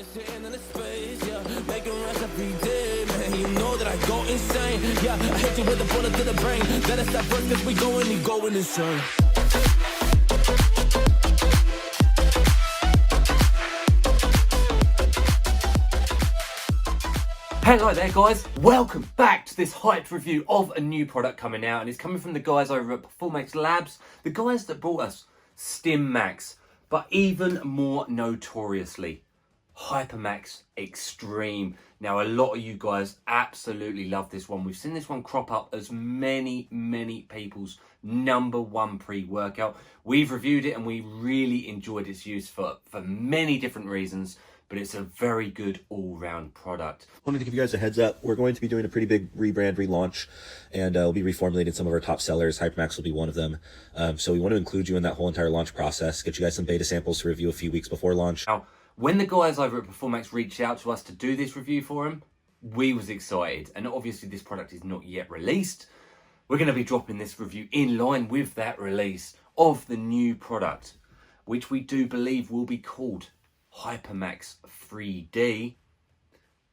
Sitting in the space, yeah, making runs every day, man. You know that I go insane, yeah. I hit you with a bullet to the brain. Let us stop first, cause we going insane. Hello there guys, welcome back to this hyped review of a new product coming out, and it's coming from the guys over at Performax Labs, the guys that brought us Max, but even more notoriously, Hypermax Extreme. Now a lot of you guys absolutely love this one. We've seen this one crop up as many people's #1 pre-workout. We've reviewed it and we really enjoyed its use for many different reasons, but it's a very good all-round product. Wanted to give you guys a heads up. We're going to be doing a pretty big rebrand, relaunch, and we'll be reformulating some of our top sellers. Hypermax will be one of them. So we want to include you in that whole entire launch process, get you guys some beta samples to review a few weeks before launch. Now, when the guys over at Performax reached out to us to do this review for them, we was excited. And obviously this product is not yet released. We're going to be dropping this review in line with that release of the new product, which we do believe will be called Hypermax 3D.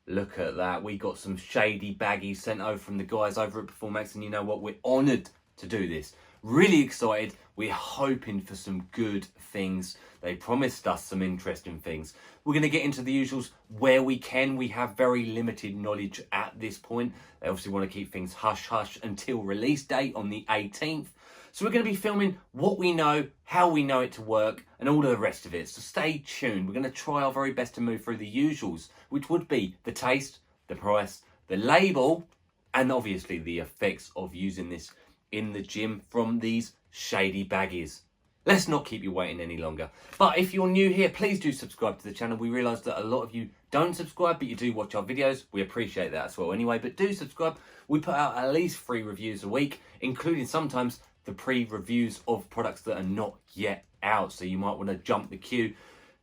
Look at that. We got some shady baggies sent over from the guys over at Performax, and you know what? We're honoured to do this. Really excited. We're hoping for some good things. They promised us some interesting things. We're going to get into the usuals where we can. We have very limited knowledge at this point. They obviously want to keep things hush-hush until release date on the 18th. So we're going to be filming what we know, how we know it to work, and all of the rest of it. So stay tuned. We're going to try our very best to move through the usuals, which would be the taste, the price, the label, and obviously the effects of using this in the gym from these shady baggies. Let's not keep you waiting any longer. But if you're new here, please do subscribe to the channel. We realise that a lot of you don't subscribe, but you do watch our videos. We appreciate that as well anyway. But do subscribe. We put out at least 3 reviews a week, including sometimes the pre-reviews of products that are not yet out. So you might want to jump the queue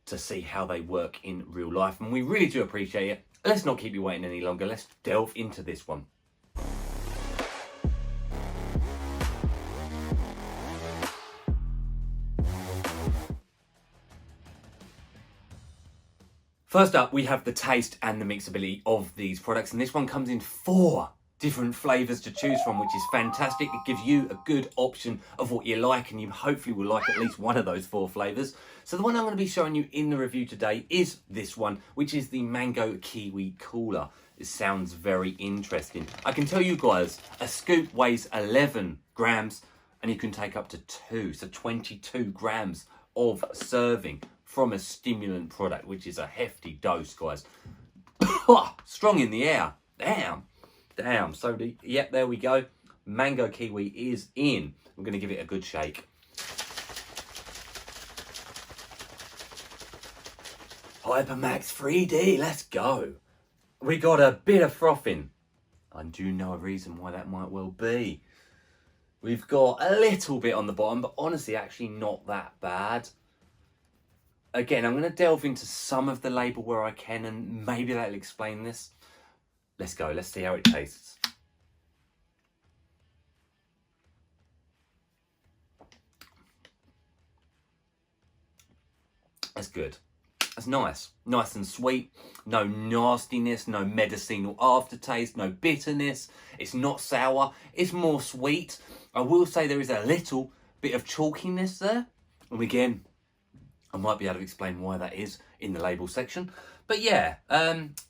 to see how they work in real life. And we really do appreciate it. Let's not keep you waiting any longer. Let's delve into this one. First up, we have the taste and the mixability of these products, and this one comes in 4 different flavours to choose from, which is fantastic. It gives you a good option of what you like, and you hopefully will like at least one of those 4 flavours. So the one I'm going to be showing you in the review today is this one, which is the Mango Kiwi Cooler. It sounds very interesting. I can tell you guys, a scoop weighs 11 grams, and you can take up to 2, so 22 grams of serving from a stimulant product, which is a hefty dose, guys. Strong in the air. Damn. So, yep, there we go. Mango Kiwi is in. I'm going to give it a good shake. Hypermax 3D, let's go. We got a bit of frothing. I do know a reason why that might well be. We've got a little bit on the bottom, but honestly, actually not that bad. Again, I'm going to delve into some of the label where I can, and maybe that'll explain this. Let's go. Let's see how it tastes. That's good. That's nice. Nice and sweet. No nastiness, no medicinal aftertaste, no bitterness. It's not sour. It's more sweet. I will say there is a little bit of chalkiness there. And again, I might be able to explain why that is in the label section. But yeah,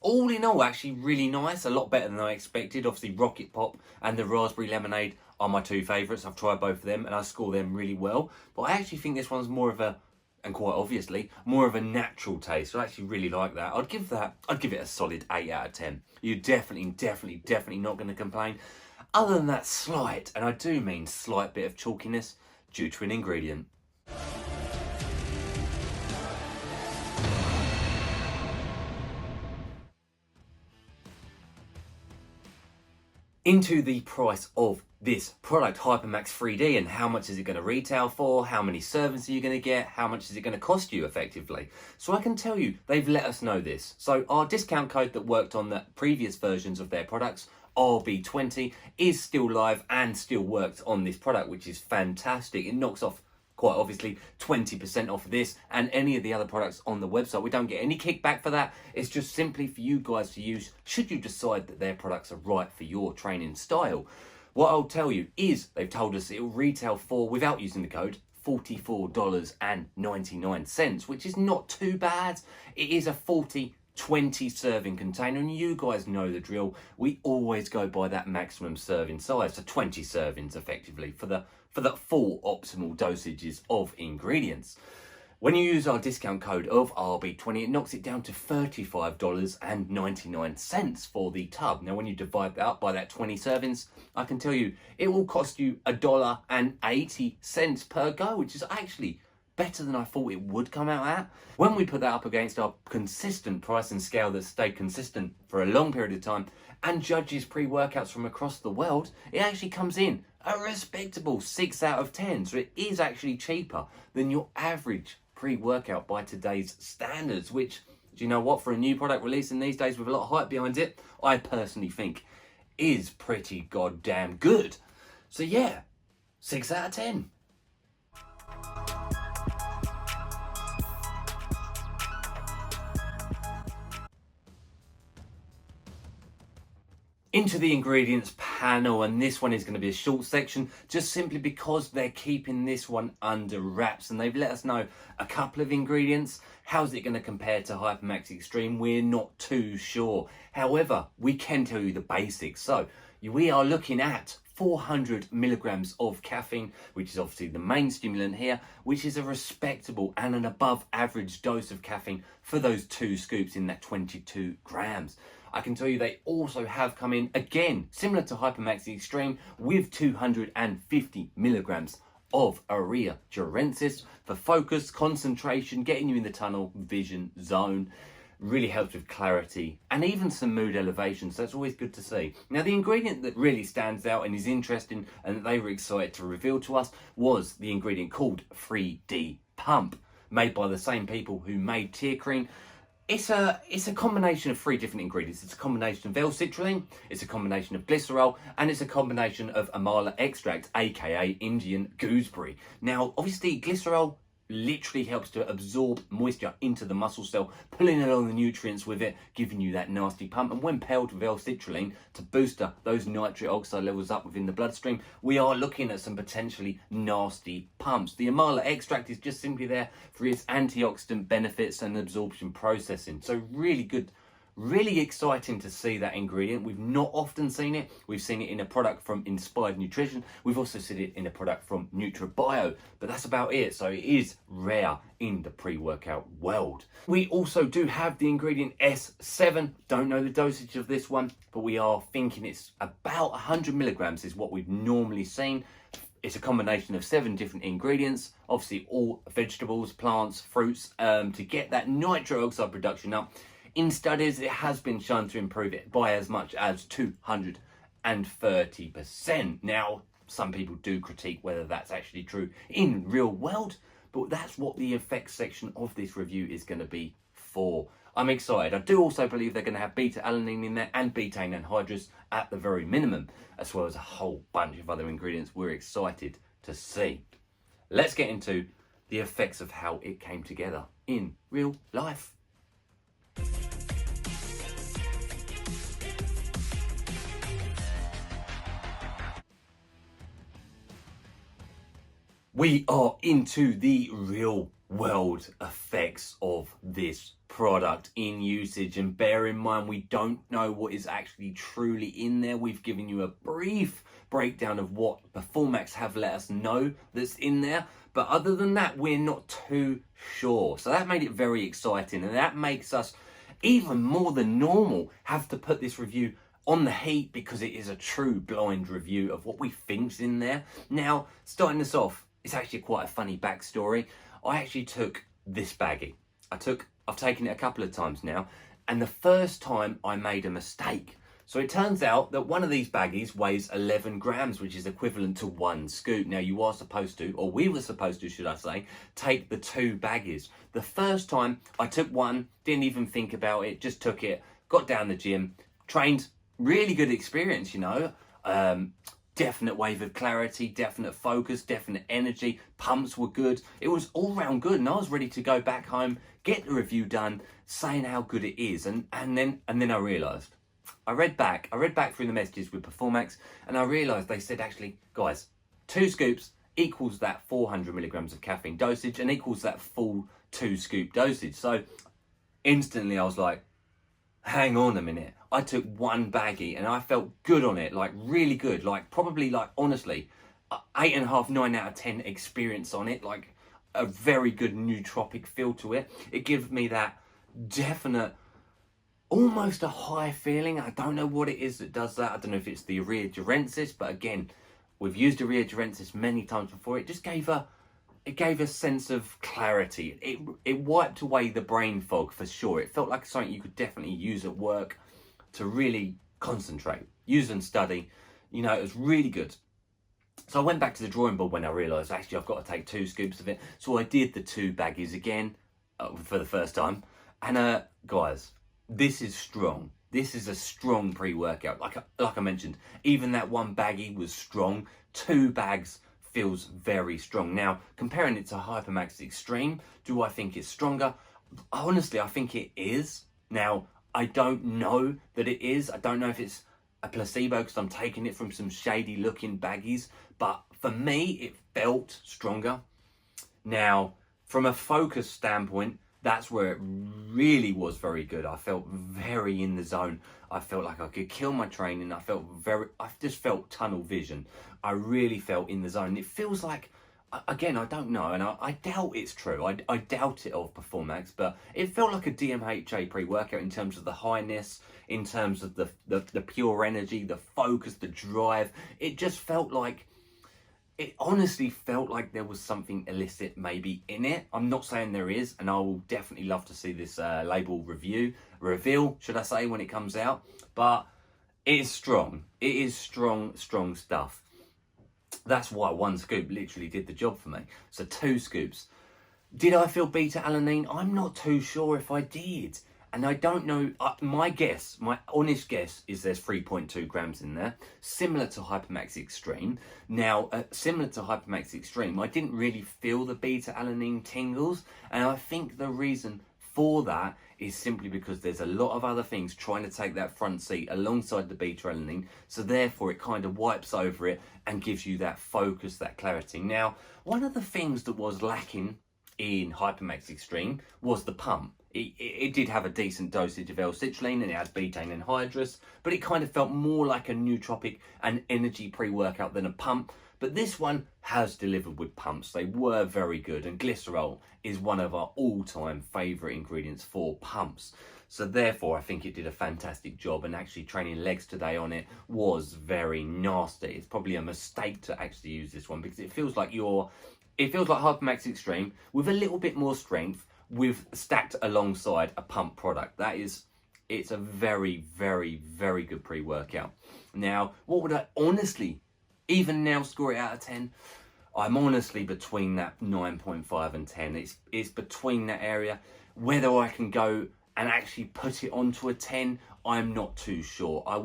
all in all, actually really nice. A lot better than I expected. Obviously, Rocket Pop and the Raspberry Lemonade are my 2 favourites. I've tried both of them and I score them really well. But I actually think this one's more of a, and quite obviously, more of a natural taste. So I actually really like that. I'd give it a solid 8 out of 10. You're definitely not going to complain. Other than that slight, and I do mean slight bit of chalkiness due to an ingredient. Into the price of this product, Hypermax 3D, and how much is it going to retail for, how many servings are you going to get, how much is it going to cost you effectively. So I can tell you, they've let us know this. So our discount code that worked on the previous versions of their products, RB20, is still live and still works on this product, which is fantastic. It knocks off quite obviously 20% off of this and any of the other products on the website. We don't get any kickback for that. It's just simply for you guys to use should you decide that their products are right for your training style. What I'll tell you is they've told us it will retail for, without using the code, $44.99, which is not too bad. It is a 20 serving container, and you guys know the drill. We always go by that maximum serving size, so 20 servings effectively for the full optimal dosages of ingredients. When you use our discount code of RB20, it knocks it down to $35.99 for the tub. Now, when you divide that up by that 20 servings, I can tell you it will cost you $1.80 per go, which is actually better than I thought it would come out at. When we put that up against our consistent price and scale that's stayed consistent for a long period of time and judges pre-workouts from across the world, it actually comes in a respectable 6 out of 10. So it is actually cheaper than your average pre-workout by today's standards, which, do you know what, for a new product releasing these days with a lot of hype behind it, I personally think is pretty goddamn good. So yeah, 6 out of 10. Into the ingredients panel, and this one is going to be a short section just simply because they're keeping this one under wraps and they've let us know a couple of ingredients. How's it going to compare to Hypermax Extreme? We're not too sure. However, we can tell you the basics. So we are looking at 400 milligrams of caffeine, which is obviously the main stimulant here, which is a respectable and an above average dose of caffeine for those 2 scoops in that 22 grams. I can tell you they also have come in, again, similar to Hypermax Extreme, with 250 milligrams of Urea Durensis for focus, concentration, getting you in the tunnel vision zone. Really helps with clarity and even some mood elevation, so that's always good to see. Now, the ingredient that really stands out and is interesting and that they were excited to reveal to us was the ingredient called 3D Pump, made by the same people who made Tear Cream. It's a combination of 3 different ingredients. It's a combination of L-citrulline, it's a combination of glycerol, and it's a combination of amala extract, aka Indian gooseberry. Now, obviously, glycerol literally helps to absorb moisture into the muscle cell, pulling along the nutrients with it, giving you that nasty pump. And when paired with L-citrulline to boost those nitric oxide levels up within the bloodstream, we are looking at some potentially nasty pumps. The amala extract is just simply there for its antioxidant benefits and absorption processing. So really good. Really exciting to see that ingredient. We've not often seen it. We've seen it in a product from Inspired Nutrition. We've also seen it in a product from NutraBio, but that's about it. So it is rare in the pre-workout world. We also do have the ingredient S7. Don't know the dosage of this one, but we are thinking it's about 100 milligrams is what we've normally seen. It's a combination of 7 different ingredients, obviously all vegetables, plants, fruits, to get that nitric oxide production up. In studies, it has been shown to improve it by as much as 230%. Now, some people do critique whether that's actually true in real world, but that's what the effects section of this review is going to be for. I'm excited. I do also believe they're going to have beta-alanine in there and betaine anhydrous at the very minimum, as well as a whole bunch of other ingredients we're excited to see. Let's get into the effects of how it came together in real life. We are into the real world effects of this product in usage, and bear in mind we don't know what is actually truly in there. We've given you a brief breakdown of what Performax have let us know that's in there, but other than that we're not too sure. So that made it very exciting, and that makes us even more than normal have to put this review on the heat because it is a true blind review of what we think's in there. Now, starting this off, it's actually quite a funny backstory. I actually took this baggie. I've taken it a couple of times now, and the first time I made a mistake. So it turns out that one of these baggies weighs 11 grams, which is equivalent to 1 scoop. Now you are supposed to, or we were supposed to, should I say, take the 2 baggies. The first time I took one, didn't even think about it, just took it, got down the gym, trained, really good experience, you know. definite wave of clarity, definite focus, definite energy. Pumps were good. It was all round good, and I was ready to go back home, get the review done, saying how good it is. And then I realised. I read back through the messages with Performax, and I realised they said, actually, guys, 2 scoops equals that 400 milligrams of caffeine dosage and equals that full 2 scoop dosage. So instantly I was like, hang on a minute. I took 1 baggie and I felt good on it, like really good, like probably like honestly 8.5, 9 out of 10 experience on it, like a very good nootropic feel to it. It gives me that definite, almost a high feeling. I don't know what it is that does that. I don't know if it's the urea durensis, but again, we've used urea durensis many times before. It just gave a sense of clarity. It wiped away the brain fog for sure. It felt like something you could definitely use at work to really concentrate, use and study. You know, it was really good. So I went back to the drawing board when I realised, actually, I've got to take 2 scoops of it. So I did the 2 baggies again for the first time. And guys, this is strong. This is a strong pre-workout. Like I mentioned, even that 1 baggie was strong. 2 bags feels very strong. Now, comparing it to Hypermax Extreme, do I think it's stronger? Honestly, I think it is. Now, I don't know that it is. I don't know if it's a placebo because I'm taking it from some shady looking baggies, but for me, it felt stronger. Now, from a focus standpoint, that's where it really was very good. I felt very in the zone. I felt like I could kill my training. I just felt tunnel vision. I really felt in the zone. It feels like, again, I don't know, and I doubt it's true. I doubt it of Performax, but it felt like a DMHA pre-workout in terms of the highness, in terms of the pure energy, the focus, the drive. It just felt like, it honestly felt like there was something illicit maybe in it. I'm not saying there is, and I will definitely love to see this label reveal, should I say, when it comes out. But it is strong. It is strong stuff. That's why 1 scoop literally did the job for me. So 2 scoops. Did I feel beta-alanine? I'm not too sure if I did. And I don't know, my honest guess is there's 3.2 grams in there, similar to Hypermax Extreme. Now, similar to Hypermax Extreme, I didn't really feel the beta-alanine tingles, and I think the reason for that is simply because there's a lot of other things trying to take that front seat alongside the beta-alanine, so therefore it kind of wipes over it and gives you that focus, that clarity. Now, one of the things that was lacking in Hypermax Extreme was the pump. It did have a decent dosage of L-citrulline and it had betaine anhydrous, but it kind of felt more like a nootropic and energy pre-workout than a pump. But this one has delivered with pumps. They were very good, and glycerol is one of our all-time favourite ingredients for pumps. So therefore, I think it did a fantastic job, and actually training legs today on it was very nasty. It's probably a mistake to actually use this one because it feels like Hypermax Extreme with a little bit more strength, with stacked alongside a pump product. It's a very, very, very good pre-workout. Now, what would I honestly, even now, score it out of 10? I'm honestly between that 9.5 and 10. It's between that area. Whether I can go and actually put it onto a 10, I'm not too sure. I'm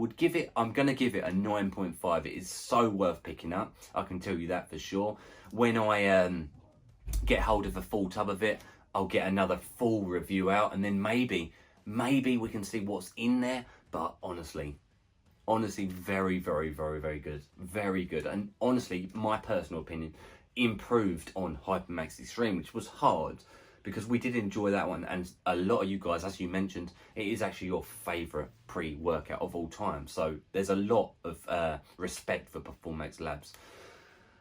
going to give it a 9.5. It is so worth picking up. I can tell you that for sure. When I get hold of a full tub of it, I'll get another full review out, and then maybe we can see what's in there. But honestly, very, very, very, very good. Very good. And honestly, my personal opinion, improved on Hypermax Extreme, which was hard because we did enjoy that one. And a lot of you guys, as you mentioned, it is actually your favourite pre-workout of all time. So there's a lot of respect for Performax Labs.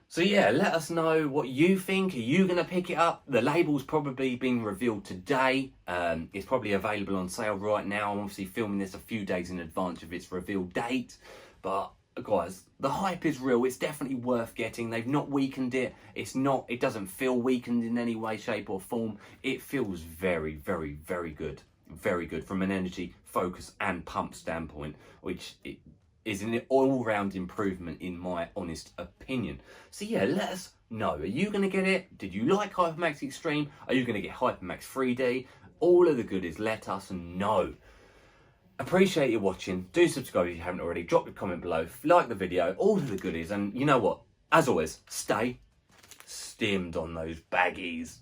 So yeah, let us know what you think. Are you going to pick it up? The label's probably being revealed today. It's probably available on sale right now. I'm obviously filming this a few days in advance of its reveal date. But guys, the hype is real. It's definitely worth getting. They've not weakened it. It doesn't feel weakened in any way, shape or form. It feels very, very, very good. Very good from an energy, focus and pump standpoint, which is an all-round improvement in my honest opinion. So yeah, let us know. Are you going to get it? Did you like Hypermax Extreme? Are you going to get Hypermax 3D? All of the goodies, let us know. Appreciate you watching. Do subscribe if you haven't already. Drop a comment below. Like the video. All of the goodies. And you know what? As always, stay stimmed on those baggies.